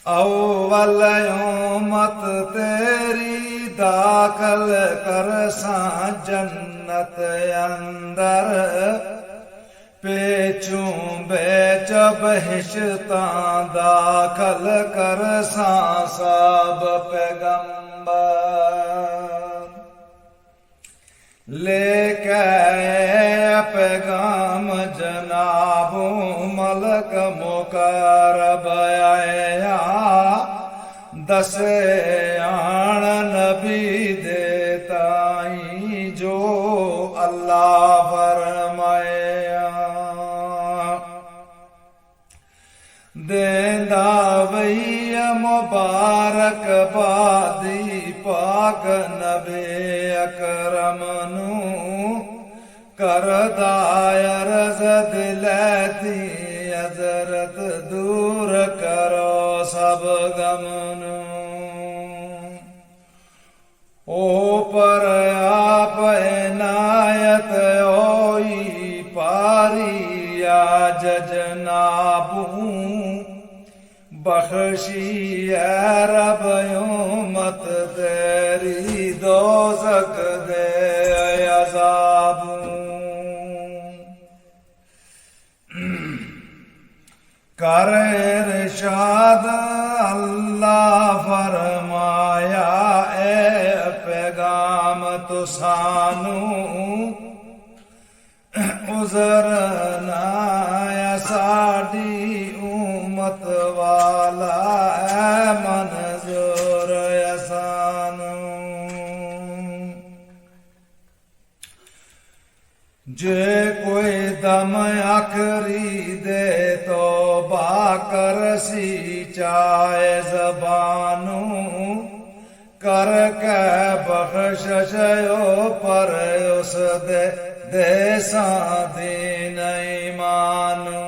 अव्वल उम्मत तेरी दाखल कर सां जन्नत अंदर पेचूं बेच बहिश्तां दाखल कर सां सब पैगंबर लेके पैगाम जनाबो मलक मुकरब आया दसे आण नबी देताई जो अल्लाह फरमाया देंदा वैया मुबारक बादी पाक नबी अकरम नू करदा अर्ज़ दिलैती हज़रत दूर करो सब गम नू ओ पर आप इनायत होई पारी आज जनाबू बख्शी है रब उम्मत तेरी दोज़ख दे अज़ाबू कर इरशाद अल्लाह फरमाया ए पैगाम तो सानू उज़र ना साडी उम्मत वाला है मंजूर सानू जे कोई दम आखरी दे तो बाकर सी चाहे जबानू करके बख्शो पर उस देसा दीन ईमानू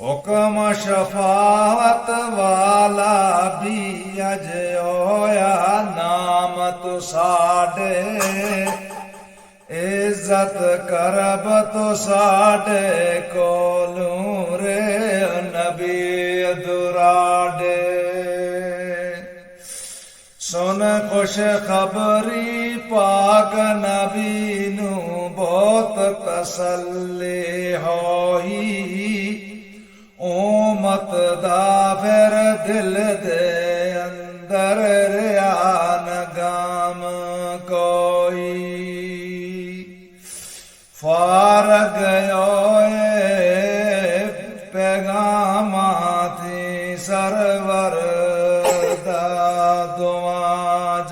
हुक्म शफाअत वाला भी अज होया नाम तु साडे इज्जत करब तो साडे कोलू रे नबी दुराडे सुन खुश खबरी पाक नबी नू बहुत तसल्ली होई उम्मत दा फिर दिल दे अंदर रियान गाम कोई फार गयो पैगामा थी सरवर दा दुआ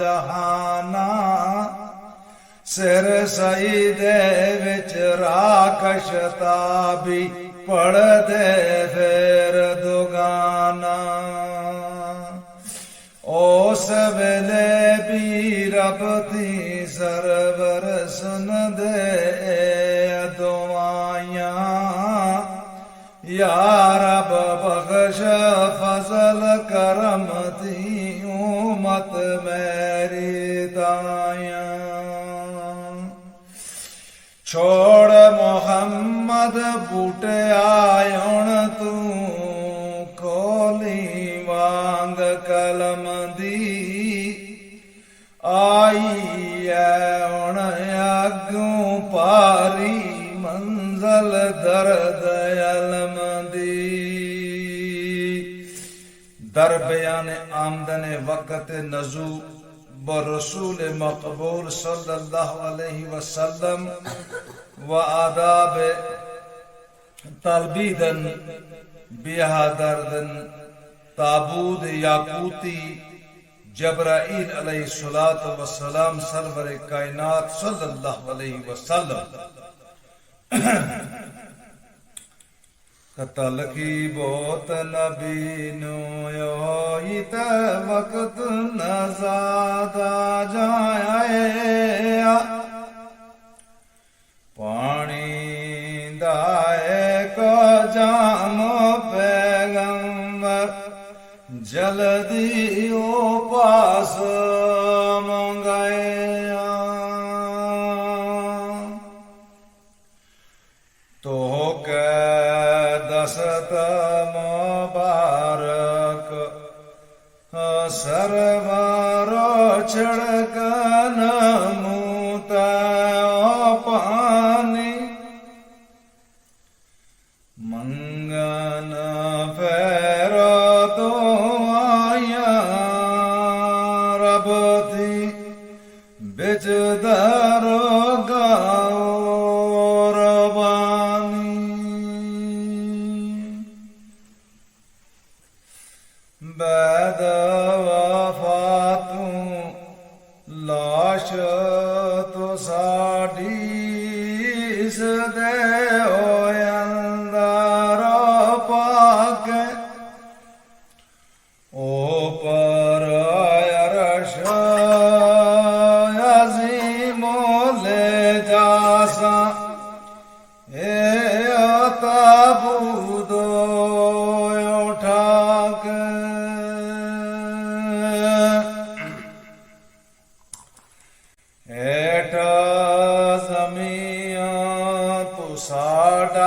जहाना सिर सही दे विच राकश ताबी पढ़ दे फिर दुगाना उस वेले भी रब थी सरवर सुन दे दुआयां या रब बख्श फजल करम थी उम्मत मेरी दाया छोड़ मोहम्मद बूटे आयोन तू खोली वांग कलम दी आई हुण अगों पारी मंजल दर्द अलम दी दर बयान आमदन वक़्त नजू बरसूल मकबूल सल्लल्लाहु अलैहि वसल्लम व आदाब तलबीदन बिहादर्दन ताबूद याकूती जब्राइल अलैहिस्सलातु वस्सलाम सरवर कायनात सल्लल्लाहु अलैहि वसल्लम कतल की बहुत नबी नो योइत वक्त नजादा जाया पानी दाए को जाम पैगंबर जल्दी ओ पास मंगाया तो के दस्त मुबारक ਸਰਵਾਰੋ ਛੜਕਨ ਮੂਤੈ ਪਾਨੀ ਮੰਗਨ ਫੇਰੋ ਤੋ ਆਇਆ ਰਬ ਥੀ ਬਿਚ ਦਰੋ ਗਾਓ ਰਬਾਨੀ ਬੈਦ ਵਫਾ ਤੂੰ ਲਾਸ਼ ਤੋ ਸਾਡੀ ਸਦੇ ਹੋਏ ਅੰਦਰ ਪਾਕੇ ਓ ਪਰ ਅਰਸ਼ ਅਜ਼ੀਮੋ ਲੈ ਜਾਸਾ ਏ ਤਾਬੂਦੋ ਉਠਾ ਕੇ ਏਠ ਜ਼ਮੀਆਂ ਤੂੰ ਸਾਡਾ